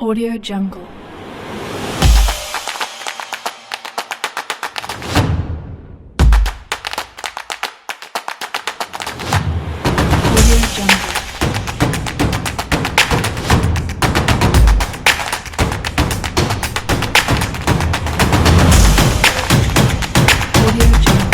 Audio Jungle. Audio Jungle. Audio Jungle.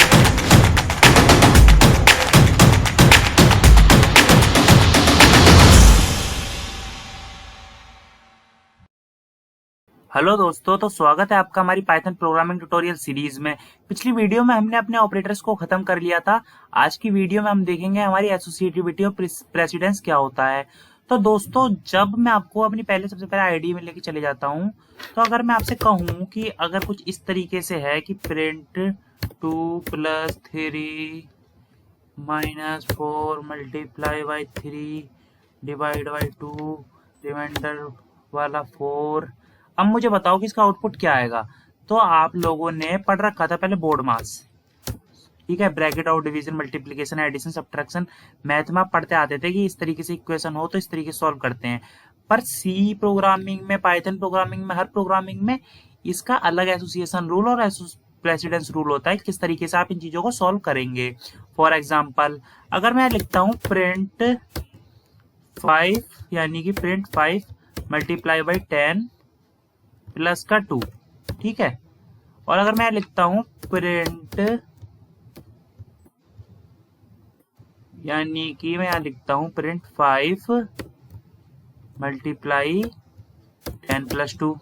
Hello दोस्तों, तो स्वागत है आपका हमारी पाइथन प्रोग्रामिंग ट्यूटोरियल सीरीज में। पिछली वीडियो में हमने अपने ऑपरेटर्स को खत्म कर लिया था। आज की वीडियो में हम देखेंगे हमारी एसोसिएटिविटी और प्रेसिडेंस क्या होता है। तो दोस्तों, जब मैं आपको अपनी सबसे पहले आईडी में लेके चले जाता हूँ, तो अगर मैं आपसे कहूँ कि अगर कुछ इस तरीके से है कि print 2+3 -4 multiply by 3 divide by 2 remainder वाला 4। अब मुझे बताओ कि इसका आउटपुट क्या आएगा। तो आप लोगों ने पढ़ रखा था पहले बोर्ड मास, ठीक है, ब्रैकेट और division, multiplication, addition, subtraction. Math में आप पढ़ते आते थे कि इस तरीके से इक्वेशन हो तो इस तरीके से सॉल्व करते हैं। पर सी प्रोग्रामिंग में, पाइथन प्रोग्रामिंग में, हर प्रोग्रामिंग में इसका अलग एसोसिएशन रूल और प्रेसिडेंस रूल होता है, किस तरीके से आप इन चीजों को सॉल्व करेंगे। फॉर एग्जाम्पल, अगर मैं लिखता हूँ प्रिंट 5, यानी कि प्रिंट 5 मल्टीप्लाई बाई 10 प्लस का 2, ठीक है। और अगर मैं लिखता हूं प्रिंट, यानी कि मैं यहां लिखता हूं प्रिंट 5 मल्टीप्लाई 10 प्लस 2,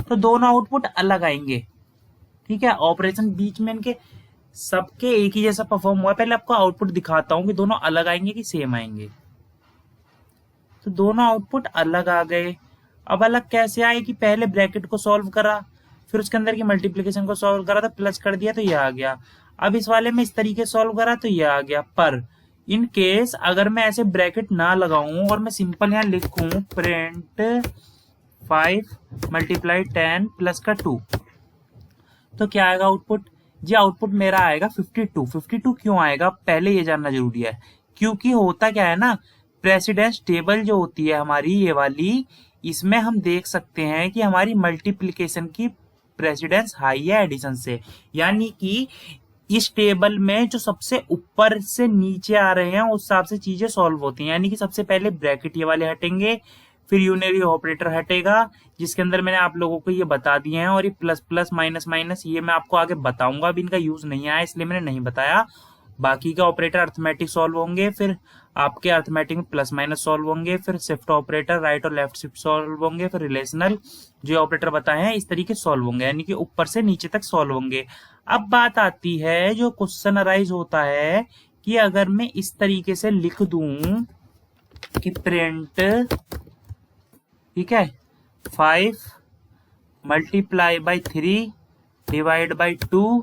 तो दोनों आउटपुट अलग आएंगे, ठीक है। ऑपरेशन बीच में इनके सबके एक ही जैसा परफॉर्म हुआ है। पहले आपको आउटपुट दिखाता हूं कि दोनों अलग आएंगे कि सेम आएंगे। तो दोनों आउटपुट अलग आ गए। अब अलग कैसे आए कि पहले ब्रैकेट को सॉल्व करा, फिर उसके अंदर की मल्टीप्लिकेशन को सॉल्व करा तो प्लस कर दिया तो ये आ गया। अब इस वाले में इस तरीके सॉल्व करा तो ये आ गया। पर इन केस अगर मैं ऐसे ब्रैकेट ना लगाऊं और मैं सिंपल यहां लिखूं प्रिंट 5 मल्टीप्लाई 10 प्लस का 2, तो क्या आएगा आउटपुट? जी, आउटपुट मेरा आएगा 52। 52 क्यों आएगा, पहले ये जानना जरूरी है। क्योंकि होता क्या है ना, प्रेसिडेंस टेबल जो होती है हमारी ये वाली, इसमें हम देख सकते हैं कि हमारी मल्टीप्लिकेशन की प्रेसिडेंस हाई है एडिशन से। यानी कि इस टेबल में जो सबसे ऊपर से नीचे आ रहे हैं उस हिसाब से चीजें सॉल्व होती हैं। यानी कि सबसे पहले ब्रैकेट ये वाले हटेंगे, फिर यूनरी ऑपरेटर हटेगा, जिसके अंदर मैंने आप लोगों को ये बता दिए हैं। और ये प्लस प्लस माइनस माइनस ये मैं आपको आगे बताऊंगा, अभी इनका यूज नहीं आया इसलिए मैंने नहीं बताया। बाकी का ऑपरेटर अर्थमेटिक सॉल्व होंगे, फिर आपके अर्थमेटिक में प्लस माइनस सॉल्व होंगे, फिर शिफ्ट ऑपरेटर राइट और लेफ्ट शिफ्ट सॉल्व होंगे, फिर रिलेशनल जो ऑपरेटर बताए हैं इस तरीके सॉल्व होंगे, यानी कि ऊपर से नीचे तक सॉल्व होंगे। अब बात आती है जो क्वेश्चन अराइज होता है कि अगर मैं इस तरीके से लिख दूं कि प्रिंट, ठीक है, 5 मल्टीप्लाई बाई 3 डिवाइड बाई 2,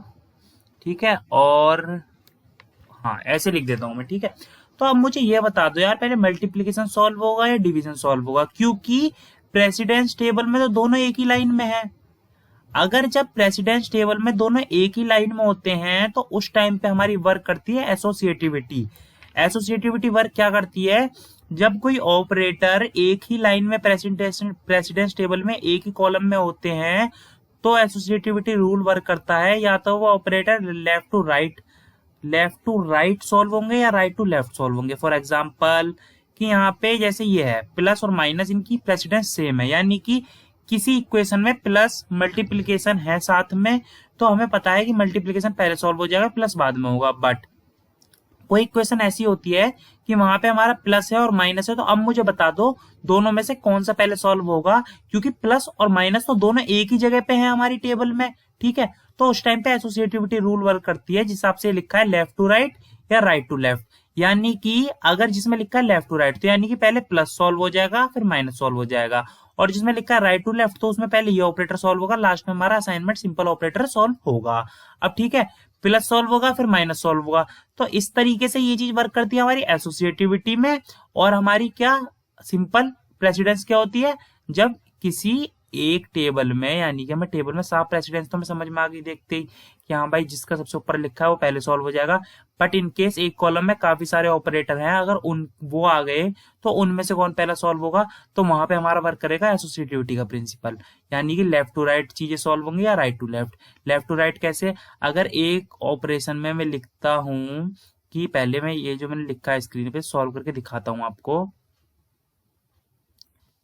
ठीक है, और हाँ ऐसे लिख देता हूं मैं, ठीक है। तो अब मुझे यह बता दो यार, पहले मल्टीप्लिकेशन सॉल्व होगा या डिवीजन सॉल्व होगा, क्योंकि प्रेसिडेंस टेबल में तो दोनों एक ही लाइन में है। अगर जब प्रेसिडेंस टेबल में दोनों एक ही लाइन में होते हैं तो उस टाइम पे हमारी वर्क करती है एसोसिएटिविटी। एसोसिएटिविटी वर्क क्या करती है, जब कोई ऑपरेटर एक ही लाइन में प्रेसिडेंस टेबल में एक ही कॉलम में होते हैं तो एसोसिएटिविटी रूल वर्क करता है। या तो वो operator left to right solve होंगे या राइट टू लेफ्ट सॉल्व होंगे। फॉर एग्जाम्पल कि यहाँ पे जैसे ये है प्लस और माइनस, इनकी प्रेसिडेंस सेम है, यानी कि किसी इक्वेशन में प्लस मल्टीप्लिकेशन है साथ में तो हमें पता है कि मल्टीप्लिकेशन पहले सॉल्व हो जाएगा, प्लस बाद में होगा। बट कोई इक्वेशन ऐसी होती है कि वहां पे हमारा प्लस है और माइनस है, तो अब मुझे बता दो दोनों में से कौन सा पहले सॉल्व होगा, क्योंकि प्लस और माइनस तो दोनों एक ही जगह पे हैं हमारी टेबल में, ठीक है। तो उस टाइम पे एसोसिएटिविटी रूल वर्क करती है, जिस हिसाब से लिखा है लेफ्ट टू राइट या राइट टू लेफ्ट। यानी कि अगर जिसमें लिखा है लेफ्ट टू राइट तो यानी कि पहले प्लस सॉल्व हो जाएगा फिर माइनस सॉल्व हो जाएगा, और जिसमें लिखा है राइट टू लेफ्ट तो उसमें पहले ये ऑपरेटर सॉल्व होगा, लास्ट में हमारा असाइनमेंट सिंपल ऑपरेटर सॉल्व होगा। अब ठीक है, प्लस सॉल्व होगा फिर माइनस सॉल्व होगा। तो इस तरीके से ये चीज वर्क करती है हमारी एसोसिएटिविटी में। और हमारी क्या सिंपल प्रेसिडेंस क्या होती है, जब किसी एक टेबल में, यानी कि हमें टेबल में साफ प्रेसिडेंस तो हमें समझ में आ गई देखते ही कि हाँ भाई जिसका सबसे ऊपर लिखा है वो पहले सॉल्व हो जाएगा। बट इन केस एक कॉलम में काफी सारे ऑपरेटर हैं, अगर उन वो आ गए तो उनमें से कौन पहला सॉल्व होगा, तो वहां पे हमारा वर्क करेगा एसोसिएटिविटी का प्रिंसिपल, यानी कि लेफ्ट टू राइट चीजें सॉल्व होंगी या right to left. Left to right कैसे, अगर एक ऑपरेशन में मैं लिखता हूं कि पहले मैं ये जो मैंने लिखा है स्क्रीन पे सॉल्व करके दिखाता हूं आपको,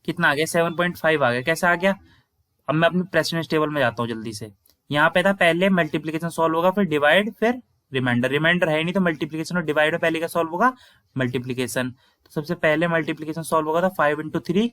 कितना आ गया 7.5 आ गया। कैसे आ गया, अब मैं अपने प्रेसिडेंस टेबल में जाता हूँ जल्दी से। यहाँ पे था पहले मल्टीप्लीकेशन सॉल्व होगा, फिर डिवाइड, फिर रिमाइंडर। रिमाइंडर है नहीं तो मल्टीप्लीकेशन और डिवाइड में पहले क्या सॉल्व होगा, मल्टीप्लीकेशन। तो सबसे पहले मल्टीप्लीकेशन सॉल्व होगा था 5 इंटू 3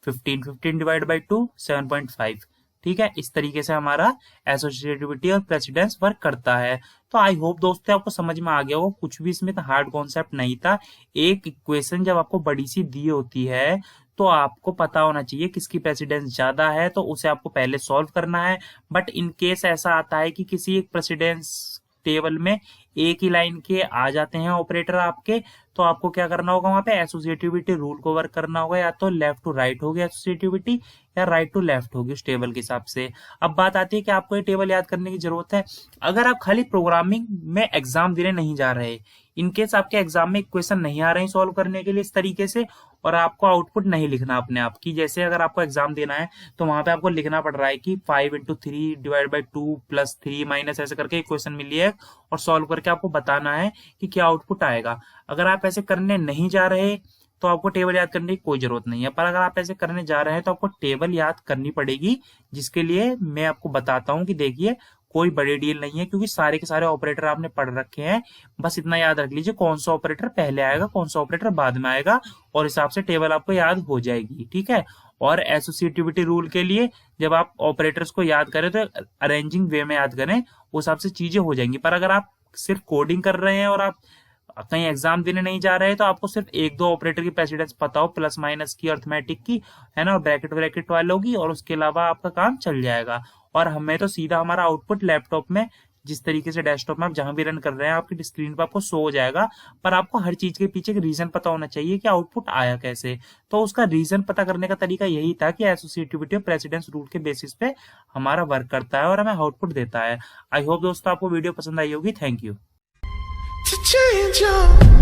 15, 15 डिवाइड बाई 2 7.5। ठीक है, इस तरीके से हमारा एसोसिएटिविटी और प्रेसिडेंस वर्क करता है। तो आई होप दोस्तों आपको समझ में आ गया हो, कुछ भी इसमें हार्ड कॉन्सेप्ट नहीं था। एक इक्वेशन जब आपको बड़ी सी दी होती है तो आपको पता होना चाहिए किसकी प्रेसिडेंस ज्यादा है, तो उसे आपको पहले सॉल्व करना है। बट इन केस ऐसा आता है कि किसी एक प्रेसिडेंस टेबल में एक ही लाइन के आ जाते हैं ऑपरेटर आपके, तो आपको क्या करना होगा, वहां पे एसोसिएटिविटी रूल को वर्क करना होगा। या तो लेफ्ट टू राइट होगी एसोसिएटिविटी या राइट टू लेफ्ट होगी उस टेबल के हिसाब से। अब बात आती है कि आपको ये टेबल याद करने की जरूरत है अगर आप खाली प्रोग्रामिंग में एग्जाम देने नहीं जा रहे, इनकेस आपके एग्जाम में इक्वेशन नहीं आ रही सॉल्व करने के लिए इस तरीके से, और आपको आउटपुट नहीं लिखना अपने आप की, जैसे अगर आपको एग्जाम देना है तो वहां पे आपको लिखना पड़ रहा है कि 5 into 3 divide by 2 plus 3 minus ऐसे करके इक्वेशन मिली है और सॉल्व करके आपको बताना है कि क्या आउटपुट आएगा। अगर आप ऐसे करने नहीं जा रहे तो आपको टेबल याद करने की कोई जरूरत नहीं है, पर अगर आप ऐसे करने जा रहे हैं तो आपको टेबल याद करनी पड़ेगी, जिसके लिए मैं आपको बताता हूं कि देखिए कोई बड़ी डील नहीं है, क्योंकि सारे के सारे ऑपरेटर आपने पढ़ रखे हैं। बस इतना याद रख लीजिए कौन सा ऑपरेटर पहले आएगा कौन सा ऑपरेटर बाद में आएगा, और हिसाब से टेबल आपको याद हो जाएगी। ठीक है, और एसोसिएटिविटी रूल के लिए जब आप ऑपरेटर्स को याद करें तो अरेंजिंग वे में याद करें, उस हिसाब से चीजें हो जाएंगी। पर अगर आप सिर्फ कोडिंग कर रहे हैं और आप कहीं एग्जाम देने नहीं जा रहे तो आपको सिर्फ एक दो ऑपरेटर की प्रेसिडेंस पता हो, प्लस माइनस की, अर्थमेटिक की, है ना, और ब्रैकेट ब्रैकेट वालों की, और उसके अलावा आपका काम चल जाएगा। और हमें तो सीधा हमारा आउटपुट लैपटॉप में जिस तरीके से डेस्कटॉप में आप जहां भी रन कर रहे हैं आपकी स्क्रीन पर आपको शो हो जाएगा। पर आपको हर चीज के पीछे रीजन पता होना चाहिए कि आउटपुट आया कैसे। तो उसका रीजन पता करने का तरीका यही था कि एसोसिएटिविटी और प्रेसिडेंस रूल के बेसिस पे हमारा वर्क करता है और हमें आउटपुट देता है। आई होप दोस्तों आपको वीडियो पसंद आई होगी। Thank you. To change your